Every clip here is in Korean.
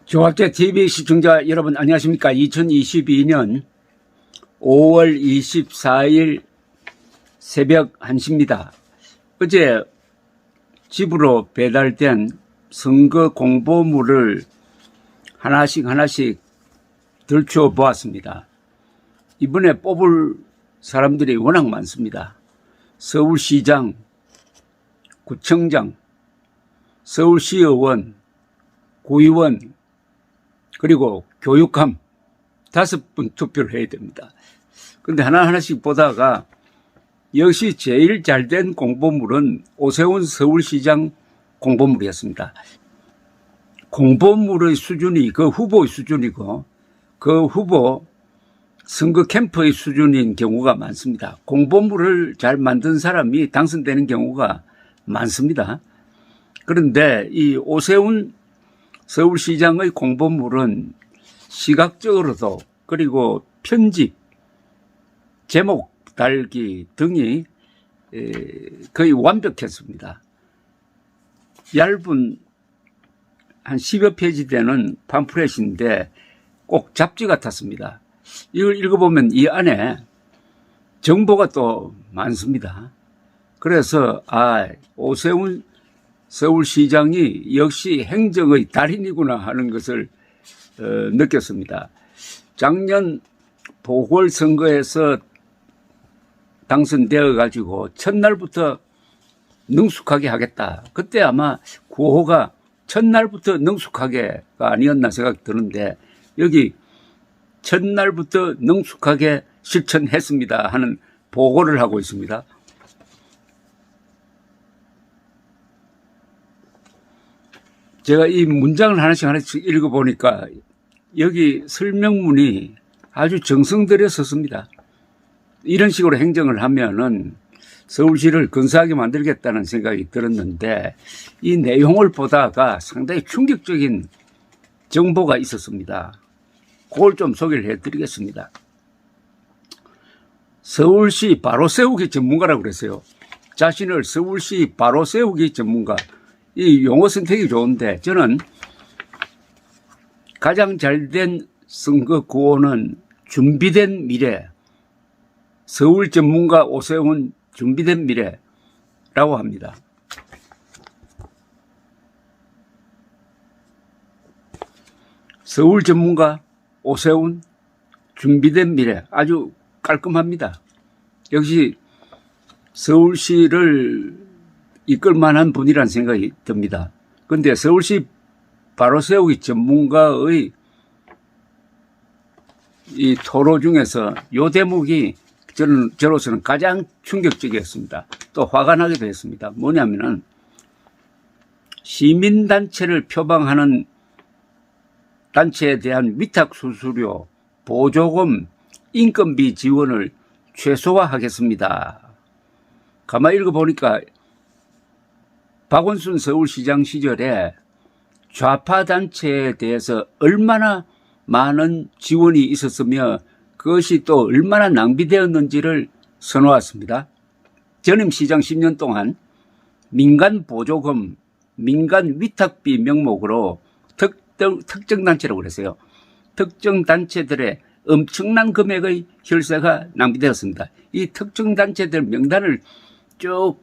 조합제 TV 시청자 여러분 안녕하십니까. 2022년 5월 24일 새벽 1시입니다. 어제 집으로 배달된 선거 공보물을 하나씩 들추어 보았습니다. 이번에 뽑을 사람들이 워낙 많습니다. 서울시장, 구청장, 서울시의원, 구의원, 그리고 교육감 5분 투표를 해야 됩니다. 그런데 하나하나씩 보다가 역시 제일 잘된 공보물은 오세훈 서울시장 공보물이었습니다. 공보물의 수준이 그 후보의 수준이고 그 후보 선거 캠프의 수준인 경우가 많습니다. 공보물을 잘 만든 사람이 당선되는 경우가 많습니다. 그런데 이 오세훈 서울시장의 공보물은 시각적으로도 그리고 편집, 제목 달기 등이 거의 완벽했습니다. 얇은 한 10여 페이지 되는 팜플렛인데 꼭 잡지 같았습니다. 이걸 읽어보면 이 안에 정보가 또 많습니다. 그래서 오세훈 서울시장이 역시 행정의 달인이구나 하는 것을 느꼈습니다. 작년 보궐선거에서 당선되어 가지고 첫날부터 능숙하게 하겠다. 그때 아마 구호가 첫날부터 능숙하게가 아니었나 생각이 드는데 여기 첫날부터 능숙하게 실천했습니다 하는 보고를 하고 있습니다. 제가 이 문장을 하나씩 읽어보니까 여기 설명문이 아주 정성 들여 썼습니다. 이런 식으로 행정을 하면은 서울시를 근사하게 만들겠다는 생각이 들었는데 이 내용을 보다가 상당히 충격적인 정보가 있었습니다. 그걸 좀 소개를 해드리겠습니다. 서울시 바로 세우기 전문가라고 그랬어요. 자신을 서울시 바로 세우기 전문가. 이 용어 선택이 좋은데 저는 가장 잘된 선거 구호는 준비된 미래, 서울 전문가 오세훈 준비된 미래라고 합니다. 서울 전문가 오세훈 준비된 미래 아주 깔끔합니다. 역시 서울시를 이끌 만한 분이라는 생각이 듭니다. 그런데 서울시 바로 세우기 전문가의 이 토로 중에서 이 대목이 저로서는 가장 충격적이었습니다. 또 화가 나기도 했습니다. 뭐냐면은 시민단체를 표방하는 단체에 대한 위탁수수료, 보조금, 인건비 지원을 최소화하겠습니다. 가만히 읽어보니까 박원순 서울시장 시절에 좌파 단체에 대해서 얼마나 많은 지원이 있었으며 그것이 또 얼마나 낭비되었는지를 써놓았습니다. 전임 시장 10년 동안 민간 보조금, 민간 위탁비 명목으로 특정 단체라고 그랬어요. 특정 단체들의 엄청난 금액의 혈세가 낭비되었습니다. 이 특정 단체들 명단을 쭉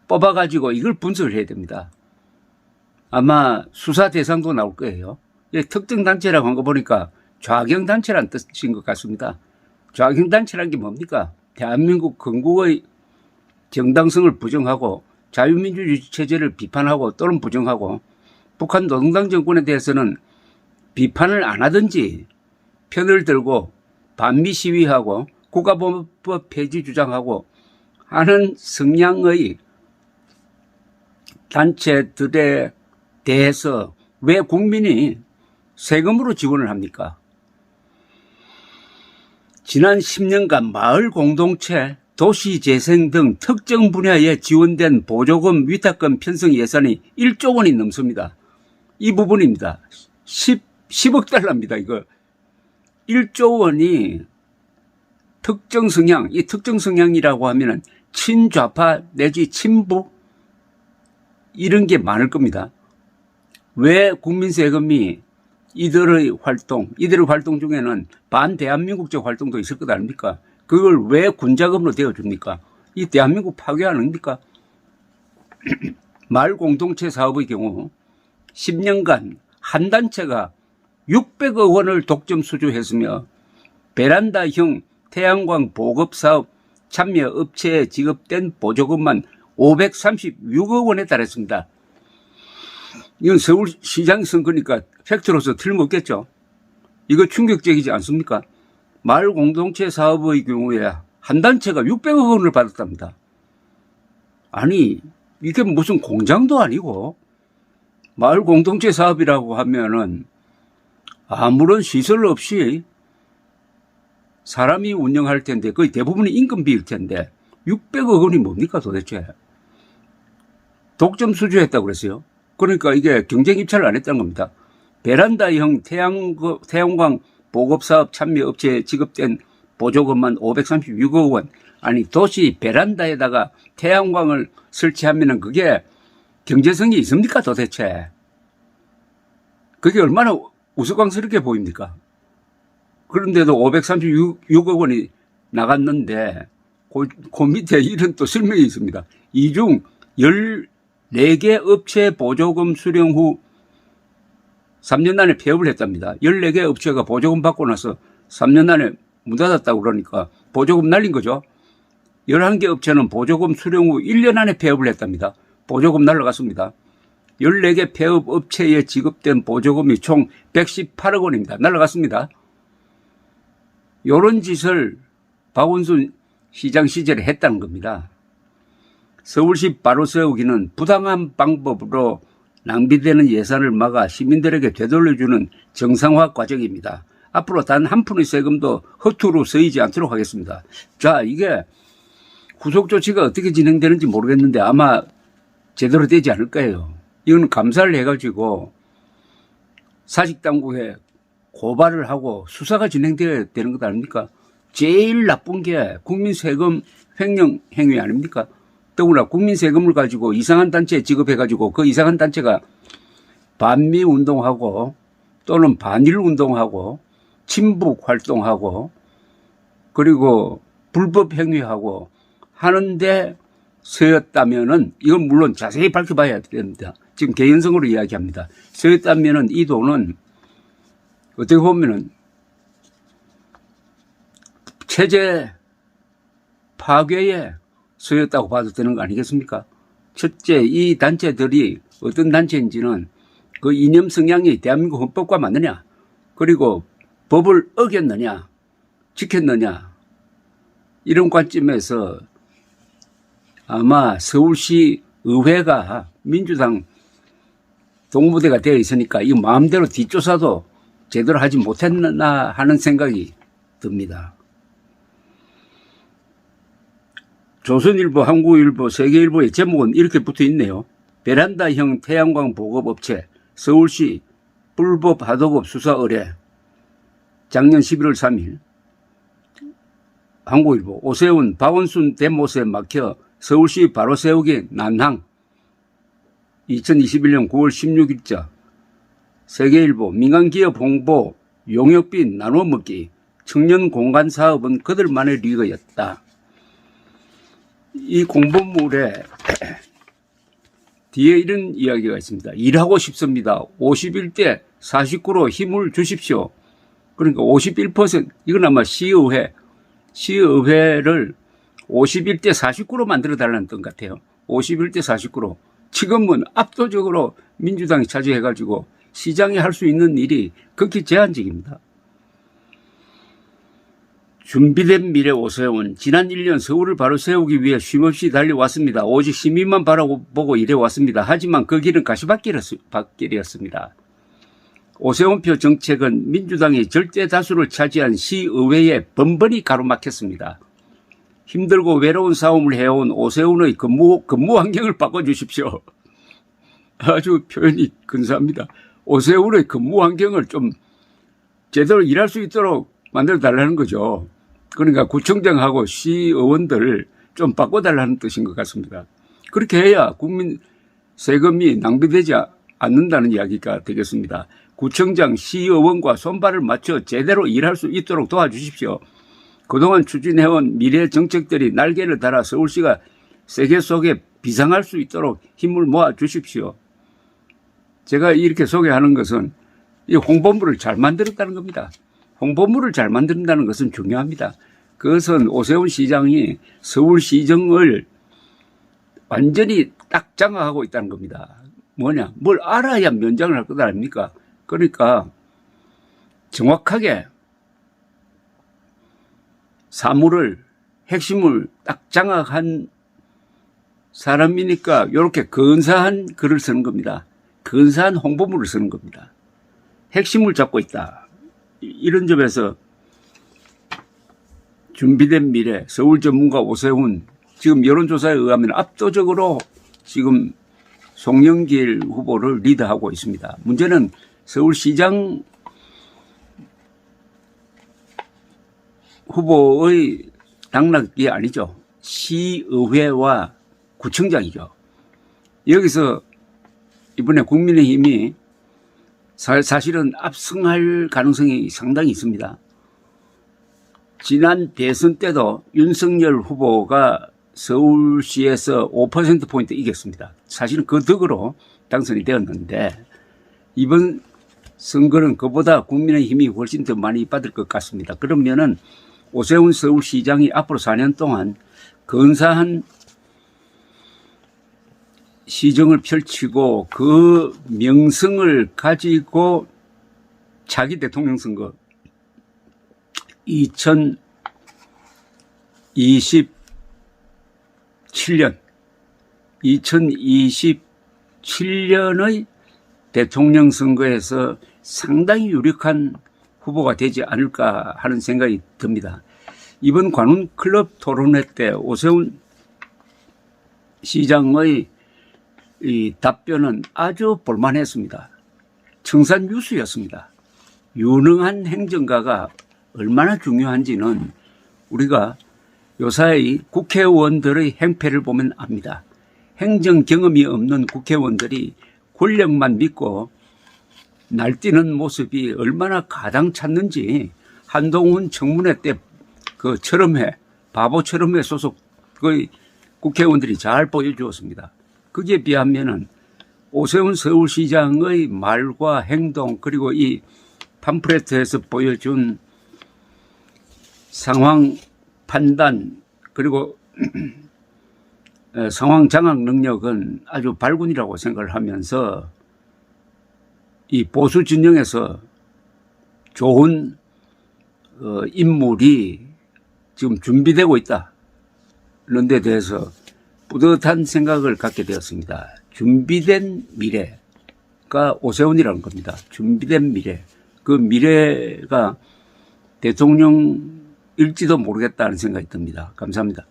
뽑아가지고 이걸 분석을 해야 됩니다. 아마 수사 대상도 나올 거예요. 특정 단체라고 한 거 보니까 좌경단체라는 뜻인 것 같습니다. 좌경단체라는 게 뭡니까? 대한민국 건국의 정당성을 부정하고 자유민주주의 체제를 비판하고 또는 부정하고 북한 노동당 정권에 대해서는 비판을 안 하든지 편을 들고 반미 시위하고 국가보안법 폐지 주장하고 하는 성향의 단체들에 대해서 왜 국민이 세금으로 지원을 합니까? 지난 10년간 마을 공동체, 도시재생 등 특정 분야에 지원된 보조금, 위탁금 편성 예산이 1조 원이 넘습니다. 이 부분입니다. 10억 달러입니다. 이거 1조 원이 특정 성향, 이 특정 성향이라고 하면은 친좌파 내지 친북 이런 게 많을 겁니다. 왜 국민 세금이 이들의 활동 중에는 반대한민국적 활동도 있을 것 아닙니까? 그걸 왜 군자금으로 대어줍니까? 이 대한민국 파괴 아닙니까? 마을 공동체 사업의 경우 10년간 한 단체가 600억 원을 독점 수주했으며 베란다형 태양광 보급사업 참여 업체에 지급된 보조금만 536억 원에 달했습니다. 이건 서울시장 선거니까 팩트로서 틀림없겠죠. 이거 충격적이지 않습니까? 마을 공동체 사업의 경우에 한 단체가 600억 원을 받았답니다. 아니, 이게 무슨 공장도 아니고 마을 공동체 사업이라고 하면은 아무런 시설 없이 사람이 운영할 텐데 거의 대부분이 임금비일 텐데 600억 원이 뭡니까 도대체? 독점 수주했다고 그랬어요. 그러니까 이게 경쟁 입찰을 안 했다는 겁니다. 베란다형 태양광 보급사업 참여 업체에 지급된 보조금만 536억 원. 아니 도시 베란다에다가 태양광을 설치하면은 그게 경제성이 있습니까 도대체? 그게 얼마나 우스꽝스럽게 보입니까? 그런데도 536억 원이 나갔는데 그 밑에 이런 또 설명이 있습니다. 이 중 14개 업체 보조금 수령 후 3년 안에 폐업을 했답니다. 14개 업체가 보조금 받고 나서 3년 안에 문 닫았다고 그러니까 보조금 날린 거죠. 11개 업체는 보조금 수령 후 1년 안에 폐업을 했답니다. 보조금 날라갔습니다. 14개 폐업 업체에 지급된 보조금이 총 118억 원입니다. 날라갔습니다. 이런 짓을 박원순 시장 시절에 했다는 겁니다. 서울시 바로 세우기는 부당한 방법으로 낭비되는 예산을 막아 시민들에게 되돌려주는 정상화 과정입니다. 앞으로 단 한 푼의 세금도 허투루 쓰이지 않도록 하겠습니다. 자, 이게 후속 조치가 어떻게 진행되는지 모르겠는데 아마 제대로 되지 않을 거예요. 이건 감사를 해가지고 사직당국에 고발을 하고 수사가 진행되어야 되는 것 아닙니까? 제일 나쁜 게 국민 세금 횡령 행위 아닙니까? 더구나 국민 세금을 가지고 이상한 단체에 지급해가지고 그 이상한 단체가 반미 운동하고 또는 반일 운동하고 친북 활동하고 그리고 불법 행위하고 하는데 쓰였다면은 이건 물론 자세히 밝혀봐야 됩니다. 지금 개연성으로 이야기합니다. 쓰였다면은 이 돈은 어떻게 보면은 체제 파괴에 쓰였다고 봐도 되는 거 아니겠습니까? 첫째, 이 단체들이 어떤 단체인지는 그 이념 성향이 대한민국 헌법과 맞느냐, 그리고 법을 어겼느냐, 지켰느냐, 이런 관점에서 아마 서울시 의회가 민주당 동무대가 되어 있으니까 이 마음대로 뒷조사도 제대로 하지 못했나 하는 생각이 듭니다. 조선일보, 한국일보, 세계일보의 제목은 이렇게 붙어 있네요. 베란다형 태양광 보급업체 서울시 불법 하도급 수사 의뢰. 작년 11월 3일. 한국일보 오세훈 박원순 대못에 막혀 서울시 바로 세우기 난항. 2021년 9월 16일자. 세계일보 민간기업 홍보 용역비 나눠 먹기. 청년 공간 사업은 그들만의 리그였다. 이 공보물에 뒤에 이런 이야기가 있습니다. 일하고 싶습니다. 51대 49로 힘을 주십시오. 그러니까 51%, 이건 아마 시의회를 51대 49로 만들어 달라는 뜻 같아요. 51대 49로. 지금은 압도적으로 민주당이 차지해가지고 시장이 할 수 있는 일이 극히 제한적입니다. 준비된 미래 오세훈. 지난 1년 서울을 바로 세우기 위해 쉼없이 달려왔습니다. 오직 시민만 바라보고 일해왔습니다. 하지만 그 길은 가시밭길이었습니다. 오세훈표 정책은 민주당이 절대 다수를 차지한 시의회에 번번이 가로막혔습니다. 힘들고 외로운 싸움을 해온 오세훈의 근무 환경을 바꿔주십시오. 아주 표현이 근사합니다. 오세훈의 근무 환경을 좀 제대로 일할 수 있도록 만들어 달라는 거죠. 그러니까 구청장하고 시의원들 좀 바꿔달라는 뜻인 것 같습니다. 그렇게 해야 국민 세금이 낭비되지 않는다는 이야기가 되겠습니다. 구청장, 시의원과 손발을 맞춰 제대로 일할 수 있도록 도와주십시오. 그동안 추진해온 미래 정책들이 날개를 달아 서울시가 세계 속에 비상할 수 있도록 힘을 모아 주십시오. 제가 이렇게 소개하는 것은 이 홍보물을 잘 만들었다는 겁니다. 홍보물을 잘 만든다는 것은 중요합니다. 그것은 오세훈 시장이 서울시정을 완전히 딱 장악하고 있다는 겁니다. 뭐냐? 뭘 알아야 면장을 할 것 아닙니까? 그러니까 정확하게 사물을, 핵심을 딱 장악한 사람이니까 이렇게 근사한 글을 쓰는 겁니다. 근사한 홍보물을 쓰는 겁니다. 핵심을 잡고 있다. 이런 점에서 준비된 미래, 서울 전문가 오세훈, 지금 여론조사에 의하면 압도적으로 지금 송영길 후보를 리드하고 있습니다. 문제는 서울시장 후보의 당락이 아니죠. 시의회와 구청장이죠. 여기서 이번에 국민의힘이 사실은 압승할 가능성이 상당히 있습니다. 지난 대선 때도 윤석열 후보가 서울시에서 5%포인트 이겼습니다. 사실은 그 덕으로 당선이 되었는데 이번 선거는 그보다 국민의힘이 훨씬 더 많이 받을 것 같습니다. 그러면은 오세훈 서울시장이 앞으로 4년 동안 근사한 시정을 펼치고 그 명성을 가지고 차기 대통령 선거 2027년의 대통령 선거에서 상당히 유력한 후보가 되지 않을까 하는 생각이 듭니다. 이번 관훈 클럽 토론회 때 오세훈 시장의 이 답변은 아주 볼만했습니다. 청산유수였습니다. 유능한 행정가가 얼마나 중요한지는 우리가 요사이 국회의원들의 행패를 보면 압니다. 행정 경험이 없는 국회의원들이 권력만 믿고 날뛰는 모습이 얼마나 가당찼는지 한동훈 청문회 때 그 철험회, 바보 철험회 소속 그 국회의원들이 잘 보여주었습니다. 거기에 비하면은 오세훈 서울시장의 말과 행동 그리고 이 팜플레트에서 보여준 상황 판단 그리고 상황 장악 능력은 아주 발군이라고 생각을 하면서 이 보수 진영에서 좋은 인물이 지금 준비되고 있다. 이런 데 대해서 뿌듯한 생각을 갖게 되었습니다. 준비된 미래가 오세훈이라는 겁니다. 준비된 미래. 그 미래가 대통령일지도 모르겠다는 생각이 듭니다. 감사합니다.